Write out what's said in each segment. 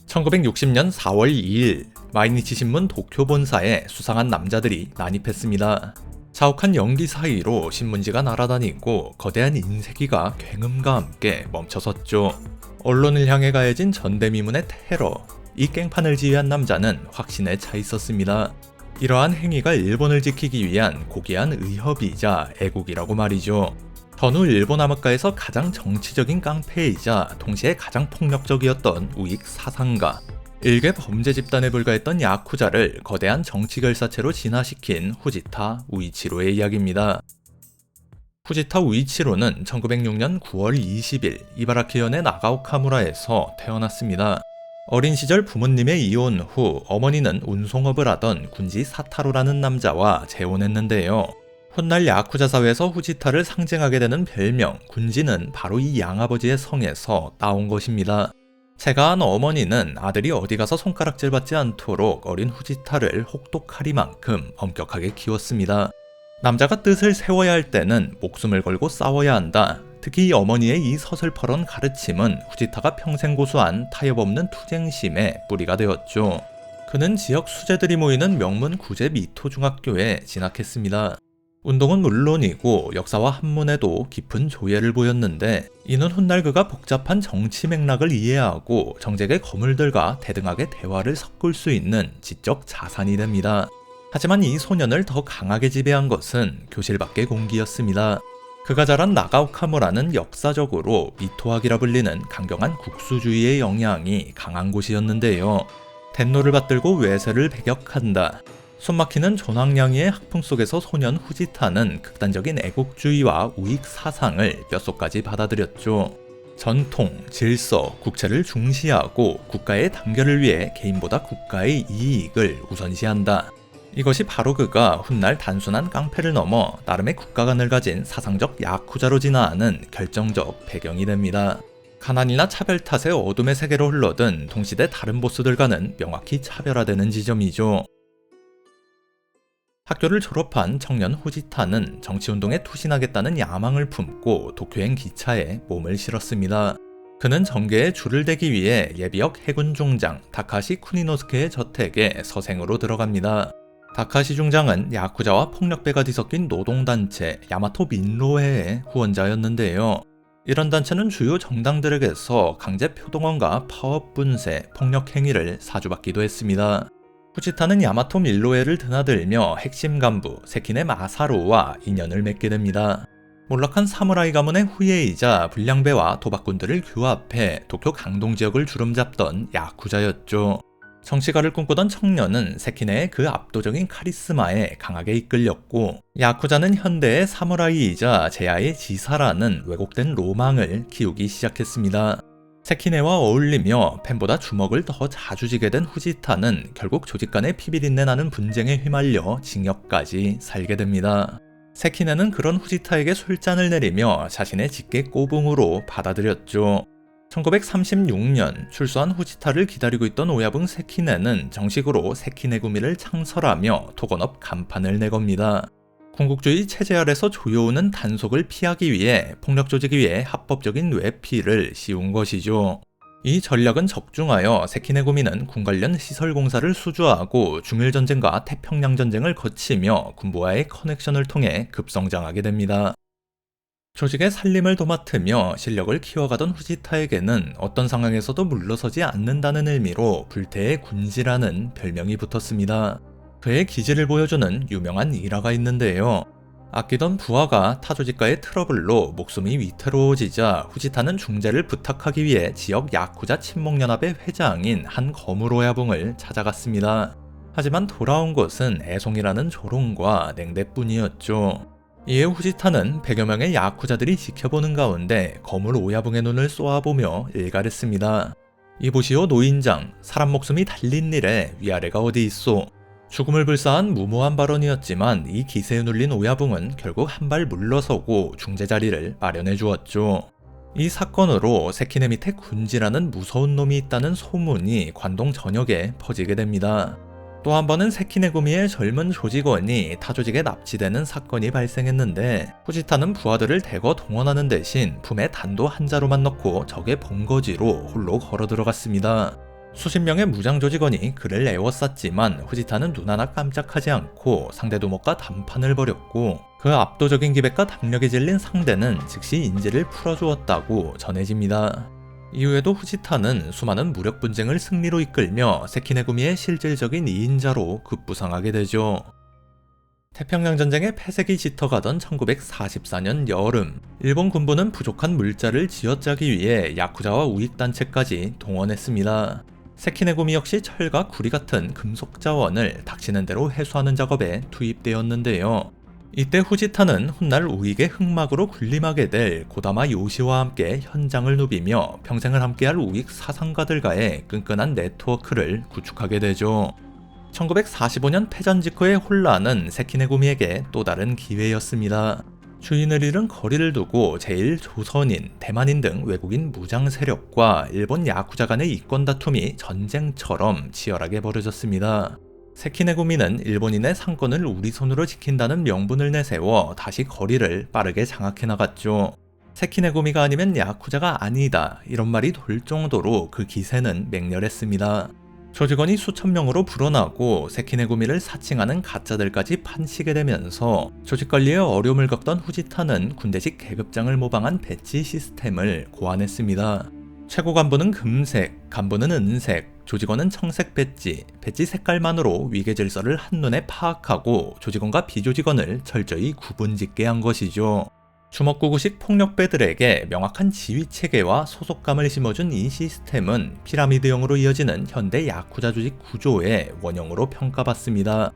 1960년 4월 2일 마이니치 신문 도쿄 본사에 수상한 남자들이 난입했습니다. 자욱한 연기 사이로 신문지가 날아다니고 거대한 인쇄기가 굉음과 함께 멈춰섰죠. 언론을 향해 가해진 전대미문의 테러, 이 깽판을 지휘한 남자는 확신에 차 있었습니다. 이러한 행위가 일본을 지키기 위한 고귀한 의협이자 애국이라고 말이죠. 전후 일본 암흑가에서 가장 정치적인 깡패이자 동시에 가장 폭력적이었던 우익 사상가, 일개 범죄 집단에 불과했던 야쿠자를 거대한 정치 결사체로 진화시킨 후지타 우이치로의 이야기입니다. 후지타 우이치로는 1906년 9월 20일 이바라키현의 나가오카무라에서 태어났습니다. 어린 시절 부모님의 이혼 후 어머니는 운송업을 하던 군지 사타로라는 남자와 재혼했는데요. 훗날 야쿠자 사회에서 후지타를 상징하게 되는 별명 군지는 바로 이 양아버지의 성에서 따온 것입니다. 체가한 어머니는 아들이 어디 가서 손가락질 받지 않도록 어린 후지타를 혹독하리만큼 엄격하게 키웠습니다. 남자가 뜻을 세워야 할 때는 목숨을 걸고 싸워야 한다. 특히 어머니의 이 서슬퍼런 가르침은 후지타가 평생 고수한 타협 없는 투쟁심의 뿌리가 되었죠. 그는 지역 수재들이 모이는 명문 구제 미토중학교에 진학했습니다. 운동은 물론이고 역사와 한문에도 깊은 조예를 보였는데 이는 훗날 그가 복잡한 정치 맥락을 이해하고 정책의 거물들과 대등하게 대화를 섞을 수 있는 지적 자산이 됩니다. 하지만 이 소년을 더 강하게 지배한 것은 교실 밖의 공기였습니다. 그가 자란 나가오카무라는 역사적으로 미토학이라 불리는 강경한 국수주의의 영향이 강한 곳이었는데요. 덴노를 받들고 외세를 배격한다. 숨막히는 존왕량이의 학풍 속에서 소년 후지타는 극단적인 애국주의와 우익 사상을 뼛속까지 받아들였죠. 전통, 질서, 국채를 중시하고 국가의 단결을 위해 개인보다 국가의 이익을 우선시한다. 이것이 바로 그가 훗날 단순한 깡패를 넘어 나름의 국가관을 가진 사상적 야쿠자로 진화하는 결정적 배경이 됩니다. 가난이나 차별 탓에 어둠의 세계로 흘러든 동시대 다른 보스들과는 명확히 차별화되는 지점이죠. 학교를 졸업한 청년 후지타는 정치운동에 투신하겠다는 야망을 품고 도쿄행 기차에 몸을 실었습니다. 그는 정계에 줄을 대기 위해 예비역 해군 중장 다카시 쿠니노스케의 저택에 서생으로 들어갑니다. 다카시 중장은 야쿠자와 폭력배가 뒤섞인 노동단체 야마토 민로회의 후원자였는데요. 이런 단체는 주요 정당들에게서 강제 표동원과 파업 분쇄, 폭력 행위를 사주받기도 했습니다. 후지타는 야마토 밀로에를 드나들며 핵심 간부 세키네 마사로와 인연을 맺게 됩니다. 몰락한 사무라이 가문의 후예이자 불량배와 도박꾼들을 규합해 도쿄 강동 지역을 주름잡던 야쿠자였죠. 정치가를 꿈꾸던 청년은 세키네의 그 압도적인 카리스마에 강하게 이끌렸고 야쿠자는 현대의 사무라이이자 제야의 지사라는 왜곡된 로망을 키우기 시작했습니다. 세키네와 어울리며 팬보다 주먹을 더 자주 쥐게 된 후지타는 결국 조직 간의 피비린내 나는 분쟁에 휘말려 징역까지 살게 됩니다. 세키네는 그런 후지타에게 술잔을 내리며 자신의 직계 꼬붕으로 받아들였죠. 1936년 출소한 후지타를 기다리고 있던 오야붕 세키네는 정식으로 세키네구미를 창설하며 토건업 간판을 내겁니다. 군국주의 체제 아래서 조여오는 단속을 피하기 위해 폭력 조직이 위해 합법적인 외피를 씌운 것이죠. 이 전략은 적중하여 세키네구미는 군 관련 시설 공사를 수주하고 중일전쟁과 태평양전쟁을 거치며 군부와의 커넥션을 통해 급성장하게 됩니다. 조직의 살림을 도맡으며 실력을 키워가던 후지타에게는 어떤 상황에서도 물러서지 않는다는 의미로 불태의 군지라는 별명이 붙었습니다. 그의 기질을 보여주는 유명한 일화가 있는데요. 아끼던 부하가 타조직과의 트러블로 목숨이 위태로워지자 후지타는 중재를 부탁하기 위해 지역 야쿠자 친목연합의 회장인 한 거무로야붕을 찾아갔습니다. 하지만 돌아온 것은 애송이라는 조롱과 냉대뿐이었죠. 이에 후지타는 100여 명의 야쿠자들이 지켜보는 가운데 거무로야붕의 눈을 쏘아보며 일갈했습니다. 이보시오 노인장, 사람 목숨이 달린 일에 위아래가 어디 있소. 죽음을 불사한 무모한 발언이었지만 이 기세에 눌린 오야붕은 결국 한 발 물러서고 중재 자리를 마련해 주었죠. 이 사건으로 세키네 밑에 군지라는 무서운 놈이 있다는 소문이 관동 전역에 퍼지게 됩니다. 또 한 번은 세키네구미의 젊은 조직원이 타조직에 납치되는 사건이 발생했는데 후지타는 부하들을 대거 동원하는 대신 품에 단도 한 자루만 넣고 적의 본거지로 홀로 걸어 들어갔습니다. 수십 명의 무장 조직원이 그를 에워쌌지만 후지타는 눈 하나 깜짝하지 않고 상대 두목과 단판을 벌였고 그 압도적인 기백과 당력에 질린 상대는 즉시 인지를 풀어주었다고 전해집니다. 이후에도 후지타는 수많은 무력 분쟁을 승리로 이끌며 세키네구미의 실질적인 2인자로 급부상하게 되죠. 태평양 전쟁의 폐색이 짙어가던 1944년 여름, 일본 군부는 부족한 물자를 쥐어짜기 위해 야쿠자와 우익단체까지 동원했습니다. 세키네구미 역시 철과 구리 같은 금속 자원을 닥치는 대로 회수하는 작업에 투입되었는데요. 이때 후지타는 훗날 우익의 흑막으로 군림하게 될 고다마 요시와 함께 현장을 누비며 평생을 함께할 우익 사상가들과의 끈끈한 네트워크를 구축하게 되죠. 1945년 패전 직후의 혼란은 세키네구미에게 또 다른 기회였습니다. 주인을 잃은 거리를 두고 제1조선인, 대만인 등 외국인 무장 세력과 일본 야쿠자 간의 이권 다툼이 전쟁처럼 치열하게 벌어졌습니다. 세키네구미는 일본인의 상권을 우리 손으로 지킨다는 명분을 내세워 다시 거리를 빠르게 장악해 나갔죠. 세키네구미가 아니면 야쿠자가 아니다 이런 말이 돌 정도로 그 기세는 맹렬했습니다. 조직원이 수천 명으로 불어나고 세키네구미를 사칭하는 가짜들까지 판치게 되면서 조직 관리에 어려움을 겪던 후지타는 군대식 계급장을 모방한 배지 시스템을 고안했습니다. 최고 간부는 금색, 간부는 은색, 조직원은 청색 배지, 배지 색깔만으로 위계 질서를 한눈에 파악하고 조직원과 비조직원을 철저히 구분짓게 한 것이죠. 주먹구구식 폭력배들에게 명확한 지휘체계와 소속감을 심어준 이 시스템은 피라미드형으로 이어지는 현대 야쿠자 조직 구조의 원형으로 평가받습니다.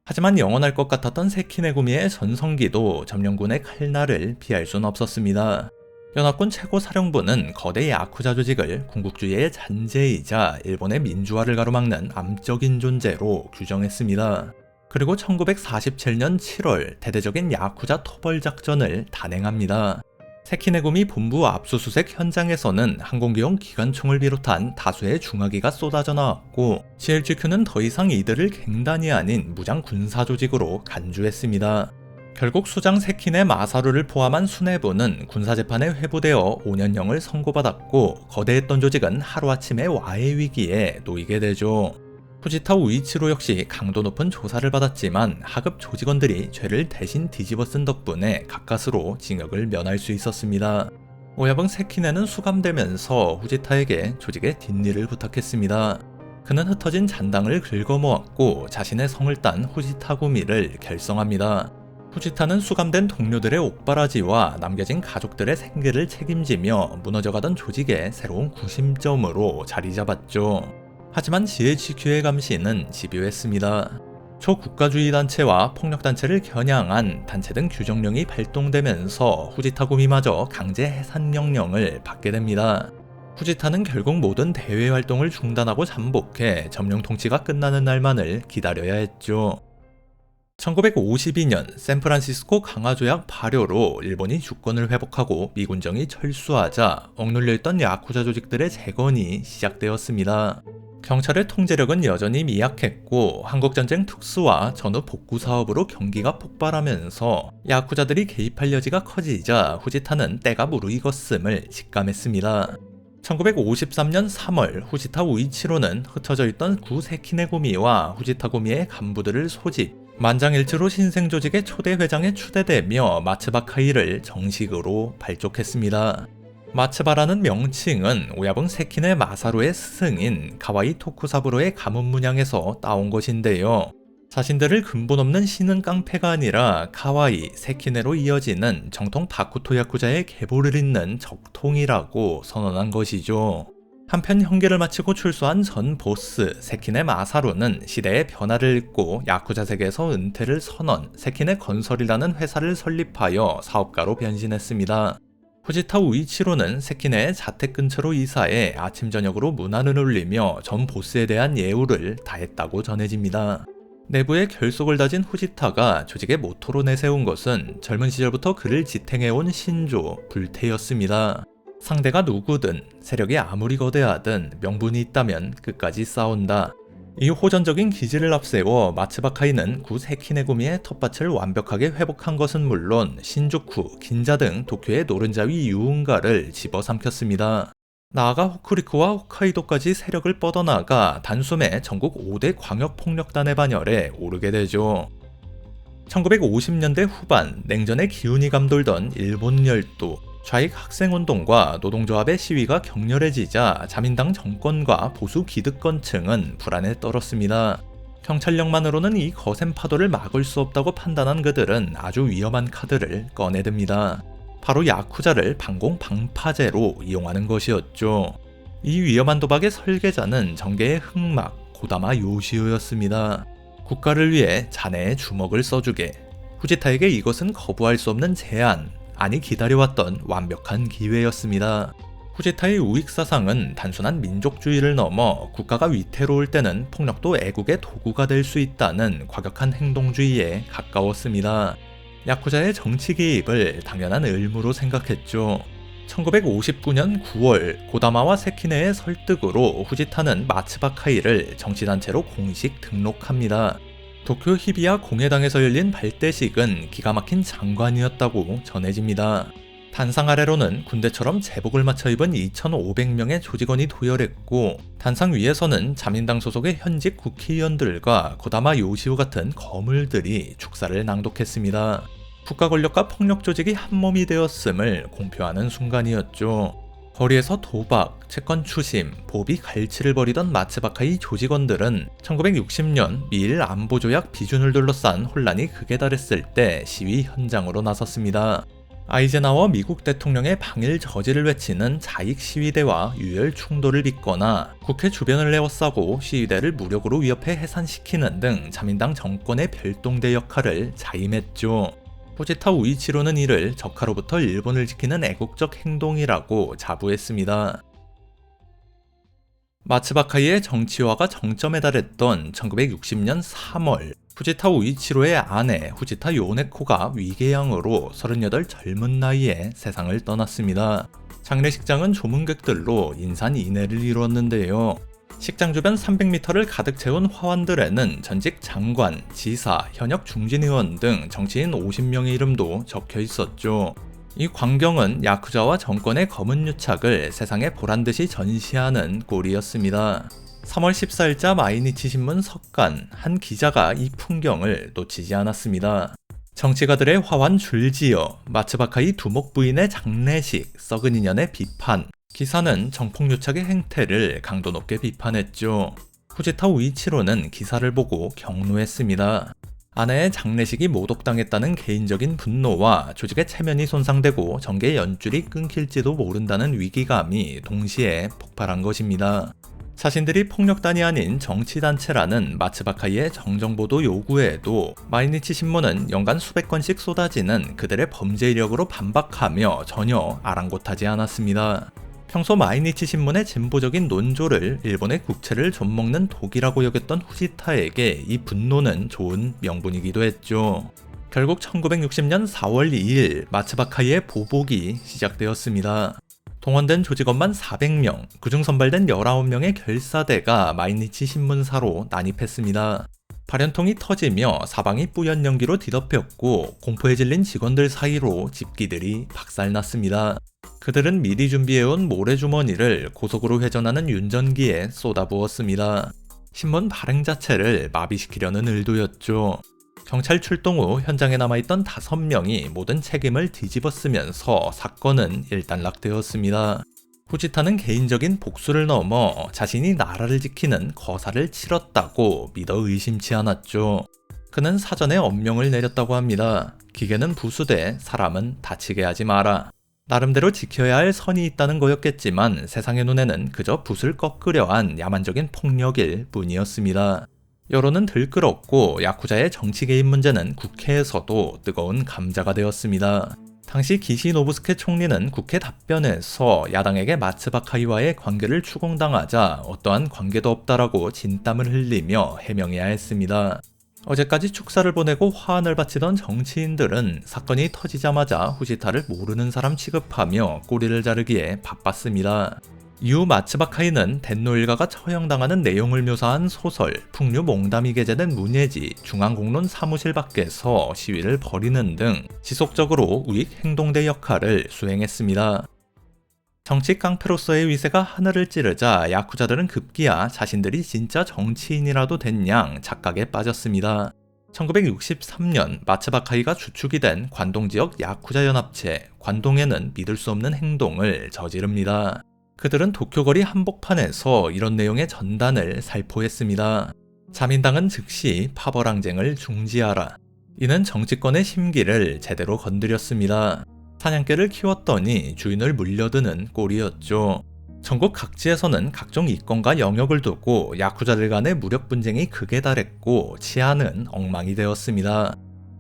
하지만 영원할 것 같았던 세키네구미의 전성기도 점령군의 칼날을 피할 순 없었습니다. 연합군 최고사령부는 거대 야쿠자 조직을 군국주의의 잔재이자 일본의 민주화를 가로막는 암적인 존재로 규정했습니다. 그리고 1947년 7월 대대적인 야쿠자 토벌 작전을 단행합니다. 세키네구미 본부 압수수색 현장에서는 항공기용 기관총을 비롯한 다수의 중화기가 쏟아져 나왔고 CLGQ는 더 이상 이들을 갱단이 아닌 무장 군사 조직으로 간주했습니다. 결국 수장 세키네 마사루를 포함한 수뇌부는 군사재판에 회부되어 5년형을 선고받았고 거대했던 조직은 하루아침에 와해 위기에 놓이게 되죠. 후지타 우이치로 역시 강도 높은 조사를 받았지만 하급 조직원들이 죄를 대신 뒤집어 쓴 덕분에 가까스로 징역을 면할 수 있었습니다. 오야붕 세키네는 수감되면서 후지타에게 조직의 뒷일을 부탁했습니다. 그는 흩어진 잔당을 긁어모았고 자신의 성을 딴 후지타구미를 결성합니다. 후지타는 수감된 동료들의 옥바라지와 남겨진 가족들의 생계를 책임지며 무너져가던 조직의 새로운 구심점으로 자리 잡았죠. 하지만 GHQ의 감시는 집요했습니다. 초국가주의 단체와 폭력단체를 겨냥한 단체 등 규정령이 발동되면서 후지타구미마저 강제 해산 명령을 받게 됩니다. 후지타는 결국 모든 대외 활동을 중단하고 잠복해 점령 통치가 끝나는 날만을 기다려야 했죠. 1952년 샌프란시스코 강화조약 발효로 일본이 주권을 회복하고 미군정이 철수하자 억눌려 있던 야쿠자 조직들의 재건이 시작되었습니다. 경찰의 통제력은 여전히 미약했고 한국전쟁 특수와 전후 복구 사업으로 경기가 폭발하면서 야쿠자들이 개입할 여지가 커지자 후지타는 때가 무르익었음을 직감했습니다. 1953년 3월 후지타 우이치로는 흩어져 있던 구 세키네구미와 후지타구미의 간부들을 소집, 만장일치로 신생조직의 초대 회장에 추대되며 마츠바카이를 정식으로 발족했습니다. 마츠바라는 명칭은 오야붕 세키네 마사루의 스승인 가와이 토쿠사부로의 가문 문양에서 따온 것인데요. 자신들을 근본 없는 신은 깡패가 아니라 가와이, 세키네로 이어지는 정통 바쿠토 야쿠자의 계보를 잇는 적통이라고 선언한 것이죠. 한편 형기를 마치고 출소한 전 보스 세키네 마사루는 시대의 변화를 읽고 야쿠자 세계에서 은퇴를 선언, 세키네 건설이라는 회사를 설립하여 사업가로 변신했습니다. 후지타 우이치로는 세키네의 자택 근처로 이사해 아침 저녁으로 문안을 올리며 전 보스에 대한 예우를 다했다고 전해집니다. 내부의 결속을 다진 후지타가 조직의 모토로 내세운 것은 젊은 시절부터 그를 지탱해온 신조, 불태였습니다. 상대가 누구든 세력이 아무리 거대하든 명분이 있다면 끝까지 싸운다. 이 호전적인 기질을 앞세워 마츠바카이는 구 세키네구미의 텃밭을 완벽하게 회복한 것은 물론 신주쿠, 긴자 등 도쿄의 노른자위 유흥가를 집어삼켰습니다. 나아가 호쿠리쿠와 홋카이도까지 세력을 뻗어나가 단숨에 전국 5대 광역폭력단의 반열에 오르게 되죠. 1950년대 후반 냉전의 기운이 감돌던 일본 열도, 좌익 학생운동과 노동조합의 시위가 격렬해지자 자민당 정권과 보수 기득권층은 불안에 떨었습니다. 경찰력만으로는 이 거센 파도를 막을 수 없다고 판단한 그들은 아주 위험한 카드를 꺼내듭니다. 바로 야쿠자를 반공방파제로 이용하는 것이었죠. 이 위험한 도박의 설계자는 정계의 흑막 고다마 요시오였습니다. 국가를 위해 자네의 주먹을 써주게. 후지타에게 이것은 거부할 수 없는 제안, 아니 기다려왔던 완벽한 기회였습니다. 후지타의 우익사상은 단순한 민족주의를 넘어 국가가 위태로울 때는 폭력도 애국의 도구가 될 수 있다는 과격한 행동주의에 가까웠습니다. 야쿠자의 정치 개입을 당연한 의무로 생각했죠. 1959년 9월 고다마와 세키네의 설득으로 후지타는 마츠바카이를 정치단체로 공식 등록합니다. 도쿄 히비야 공회당에서 열린 발대식은 기가 막힌 장관이었다고 전해집니다. 단상 아래로는 군대처럼 제복을 맞춰 입은 2,500명의 조직원이 도열했고, 단상 위에서는 자민당 소속의 현직 국회의원들과 고다마 요시오 같은 거물들이 축사를 낭독했습니다. 국가 권력과 폭력 조직이 한몸이 되었음을 공표하는 순간이었죠. 거리에서 도박, 채권 추심, 보비 갈취를 벌이던 마츠바카이 조직원들은 1960년 미일 안보조약 비준을 둘러싼 혼란이 극에 달했을 때 시위 현장으로 나섰습니다. 아이젠하워 미국 대통령의 방일 저지를 외치는 자익 시위대와 유혈 충돌을 빚거나 국회 주변을 에워싸고 시위대를 무력으로 위협해 해산시키는 등 자민당 정권의 별동대 역할을 자임했죠. 후지타 우이치로는 이를 적하로부터 일본을 지키는 애국적 행동이라고 자부했습니다. 마츠바카이의 정치화가 정점에 달했던 1960년 3월, 후지타 우이치로의 아내 후지타 요네코가 위궤양으로 38 젊은 나이에 세상을 떠났습니다. 장례식장은 조문객들로 인산인해를 이루었는데요. 식장 주변 300m를 가득 채운 화환들에는 전직 장관, 지사, 현역 중진의원 등 정치인 50명의 이름도 적혀 있었죠. 이 광경은 야쿠자와 정권의 검은 유착을 세상에 보란듯이 전시하는 꼴이었습니다. 3월 14일자 마이니치 신문 석간, 한 기자가 이 풍경을 놓치지 않았습니다. 정치가들의 화환 줄지어, 마츠바카이 두목 부인의 장례식, 썩은 인연의 비판. 기사는 정폭유착의 행태를 강도 높게 비판했죠. 후지타 우이치로는 기사를 보고 격노했습니다. 아내의 장례식이 모독당했다는 개인적인 분노와 조직의 체면이 손상되고 정계의 연줄이 끊길지도 모른다는 위기감이 동시에 폭발한 것입니다. 자신들이 폭력단이 아닌 정치단체라는 마츠바카이의 정정보도 요구에도 마이니치 신문은 연간 수백 건씩 쏟아지는 그들의 범죄 이력으로 반박하며 전혀 아랑곳하지 않았습니다. 평소 마이니치 신문의 진보적인 논조를 일본의 국채를 좀먹는 독이라고 여겼던 후지타에게 이 분노는 좋은 명분이기도 했죠. 결국 1960년 4월 2일 마츠바카이의 보복이 시작되었습니다. 동원된 조직원만 400명, 그중 선발된 19명의 결사대가 마이니치 신문사로 난입했습니다. 발연통이 터지며 사방이 뿌연 연기로 뒤덮였고 공포에 질린 직원들 사이로 집기들이 박살났습니다. 그들은 미리 준비해온 모래주머니를 고속으로 회전하는 윤전기에 쏟아부었습니다. 신문 발행 자체를 마비시키려는 의도였죠. 경찰 출동 후 현장에 남아있던 5명이 모든 책임을 뒤집어쓰면서 사건은 일단락되었습니다. 후지타는 개인적인 복수를 넘어 자신이 나라를 지키는 거사를 치렀다고 믿어 의심치 않았죠. 그는 사전에 엄명을 내렸다고 합니다. 기계는 부수되 사람은 다치게 하지 마라. 나름대로 지켜야 할 선이 있다는 거였겠지만 세상의 눈에는 그저 붓을 꺾으려 한 야만적인 폭력일 뿐이었습니다. 여론은 들끓었고 야쿠자의 정치 개입 문제는 국회에서도 뜨거운 감자가 되었습니다. 당시 기시 노부스케 총리는 국회 답변에서 야당에게 마츠바카이와의 관계를 추궁당하자 어떠한 관계도 없다라고 진땀을 흘리며 해명해야 했습니다. 어제까지 축사를 보내고 화환을 바치던 정치인들은 사건이 터지자마자 후지타를 모르는 사람 취급하며 꼬리를 자르기에 바빴습니다. 이후 마츠바카이는 덴노 일가가 처형당하는 내용을 묘사한 소설 풍류 몽담이 게재된 문예지 중앙공론 사무실 밖에서 시위를 벌이는 등 지속적으로 우익 행동대 역할을 수행했습니다. 정치 깡패로서의 위세가 하늘을 찌르자 야쿠자들은 급기야 자신들이 진짜 정치인이라도 된 양 착각에 빠졌습니다. 1963년 마츠바카이가 주축이 된 관동 지역 야쿠자 연합체 관동에는 믿을 수 없는 행동을 저지릅니다. 그들은 도쿄거리 한복판에서 이런 내용의 전단을 살포했습니다. 자민당은 즉시 파벌항쟁을 중지하라. 이는 정치권의 심기를 제대로 건드렸습니다. 사냥개를 키웠더니 주인을 물려드는 꼴이었죠. 전국 각지에서는 각종 이권과 영역을 두고 야쿠자들 간의 무력 분쟁이 극에 달했고 치안은 엉망이 되었습니다.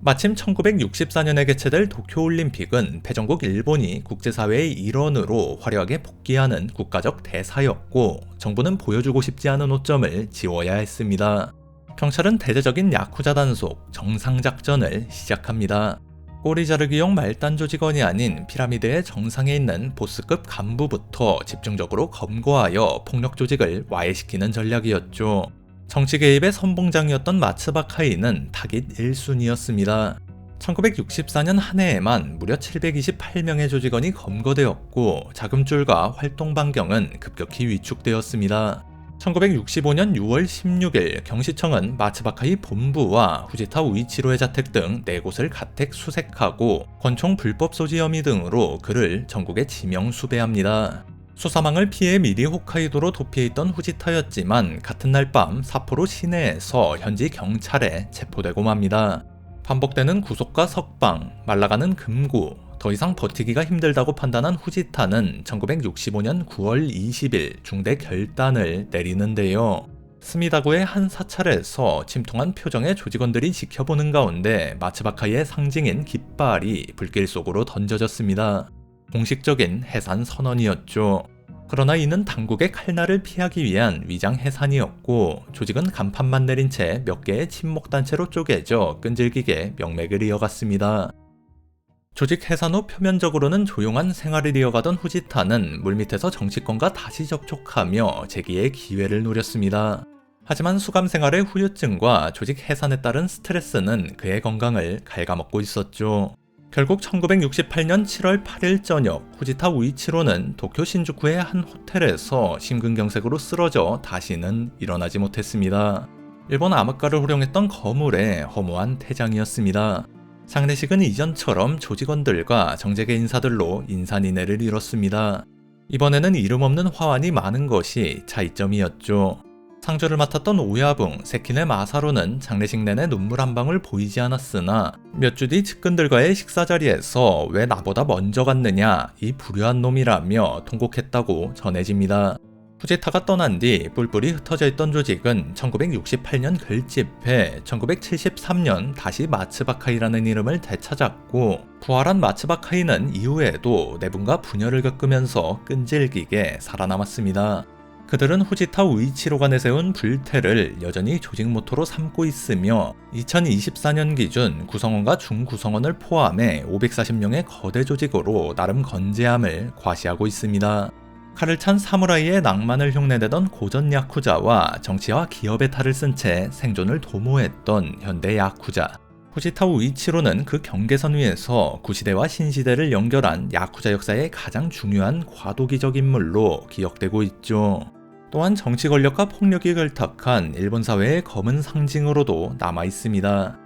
마침 1964년에 개최될 도쿄올림픽은 패전국 일본이 국제사회의 일원으로 화려하게 복귀하는 국가적 대사였고 정부는 보여주고 싶지 않은 오점을 지워야 했습니다. 경찰은 대대적인 야쿠자 단속, 정상작전을 시작합니다. 꼬리 자르기용 말단 조직원이 아닌 피라미드의 정상에 있는 보스급 간부부터 집중적으로 검거하여 폭력 조직을 와해시키는 전략이었죠. 정치 개입의 선봉장이었던 마츠바카이는 타깃 1순위였습니다. 1964년 한 해에만 무려 728명의 조직원이 검거되었고 자금줄과 활동 반경은 급격히 위축되었습니다. 1965년 6월 16일 경시청은 마츠바카이 본부와 후지타 우이치로의 자택 등 4곳을 가택 수색하고 권총 불법 소지 혐의 등으로 그를 전국에 지명 수배합니다. 수사망을 피해 미리 홋카이도로 도피해있던 후지타였지만 같은 날 밤 삿포로 시내에서 현지 경찰에 체포되고 맙니다. 반복되는 구속과 석방, 말라가는 금고, 더 이상 버티기가 힘들다고 판단한 후지타는 1965년 9월 20일 중대 결단을 내리는데요. 스미다구의 한 사찰에서 침통한 표정의 조직원들이 지켜보는 가운데 마츠바카이의 상징인 깃발이 불길 속으로 던져졌습니다. 공식적인 해산 선언이었죠. 그러나 이는 당국의 칼날을 피하기 위한 위장 해산이었고 조직은 간판만 내린 채 몇 개의 친목단체로 쪼개져 끈질기게 명맥을 이어갔습니다. 조직 해산 후 표면적으로는 조용한 생활을 이어가던 후지타는 물밑에서 정치권과 다시 접촉하며 재기의 기회를 노렸습니다. 하지만 수감 생활의 후유증과 조직 해산에 따른 스트레스는 그의 건강을 갉아먹고 있었죠. 결국 1968년 7월 8일 저녁 후지타 우이치로는 도쿄 신주쿠의 한 호텔에서 심근경색으로 쓰러져 다시는 일어나지 못했습니다. 일본 암흑가를 활용했던 거물의 허무한 퇴장이었습니다. 장례식은 이전처럼 조직원들과 정재계 인사들로 인산인해를 이뤘습니다. 이번에는 이름 없는 화환이 많은 것이 차이점이었죠. 상주를 맡았던 오야붕, 세키네 마사로는 장례식 내내 눈물 한 방울 보이지 않았으나 몇 주 뒤 측근들과의 식사 자리에서 왜 나보다 먼저 갔느냐, 이 불효한 놈이라며 통곡했다고 전해집니다. 후지타가 떠난 뒤 뿔뿔이 흩어져 있던 조직은 1968년 결집해 1973년 다시 마츠바카이라는 이름을 되찾았고 부활한 마츠바카이는 이후에도 내분과 분열을 겪으면서 끈질기게 살아남았습니다. 그들은 후지타 우이치로가 내세운 불태를 여전히 조직 모토로 삼고 있으며 2024년 기준 구성원과 중구성원을 포함해 540명의 거대 조직으로 나름 건재함을 과시하고 있습니다. 칼을 찬 사무라이의 낭만을 흉내내던 고전 야쿠자와 정치와 기업의 탈을 쓴 채 생존을 도모했던 현대 야쿠자. 후지타 우이치로는 그 경계선 위에서 구시대와 신시대를 연결한 야쿠자 역사의 가장 중요한 과도기적 인물로 기억되고 있죠. 또한 정치 권력과 폭력이 결탁한 일본 사회의 검은 상징으로도 남아 있습니다.